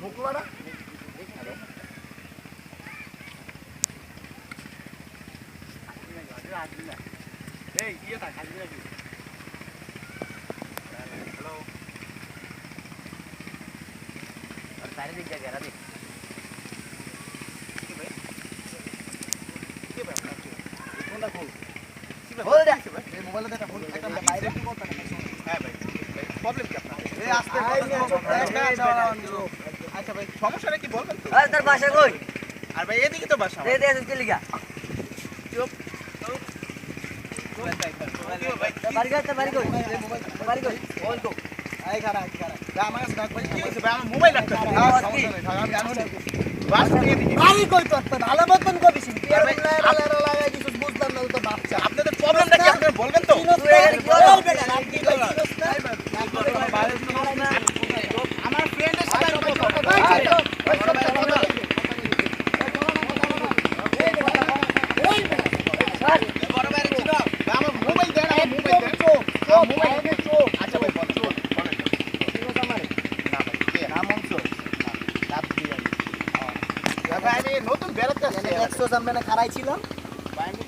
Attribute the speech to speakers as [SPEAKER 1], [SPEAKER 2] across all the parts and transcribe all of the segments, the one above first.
[SPEAKER 1] মুখলাটা এই ইয়ে থাক খালি রাখি হ্যালো আর চারিদিক যা ঘেরা দিক কি ভাই আপনার কোনটা খোল খোল দেখ এই মোবাইলে দেখা খোল একটা বাইরে কি করতে না হ্যাঁ ভাই প্রবলেম কি আপনার এই আস্তে আচ্ছা ভাই সমস্যাটা কি বলবেন তো
[SPEAKER 2] আর তোর বাসা কই
[SPEAKER 1] আর ভাই এদিকে তো বাসা
[SPEAKER 2] দে দে কি লিখা
[SPEAKER 1] চুপ
[SPEAKER 2] বাড়ি কই বাড়ি কই বল তো
[SPEAKER 1] এই খারা আমার কাছে ভাই কি হইছে ভাই আমার মোবাইল রাখতে আমি জানো না বাস নিয়ে দিই
[SPEAKER 2] বাড়ি কই তো ভালো মতন কবিস পিয়ার লাগাই দিছস বুঝলাম না তো বাচ্চা
[SPEAKER 1] আপনাদের প্রবলেমটা কি আপনি বলবেন তো আমার ফ্রেন্ডের সাথে বড় ভাই ছিল আমার মোবাইল দেন আমার মোবাইল দেন মোবাইল আচ্ছা ভাই বলেন না ভাই কে নাম অংশ লাভ দিয়ে ভাই আমি নতুন বেরোতে আসছি
[SPEAKER 2] একশো সামনে খারাই ছিল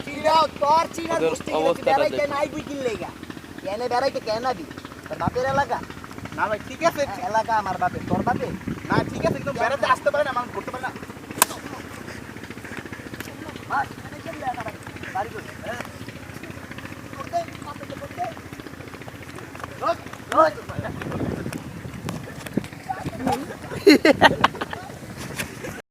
[SPEAKER 2] চিরাও তোর চিরার গোষ্ঠী বেড়াইতে নাই বুই কিনলেগা কেনে বেড়াইতে কেন আবি তোর বাপের এলাকা
[SPEAKER 1] না ভাই ঠিক আছে
[SPEAKER 2] এলাকা আমার বাপের তোর বাপে
[SPEAKER 1] না ঠিক আছে কিন্তু বেরোতে আসতে পারে না আমার করতে পারে না
[SPEAKER 2] বাস এনে কেমনে একা বাড়ি কই করতে করতে রোজ রোজ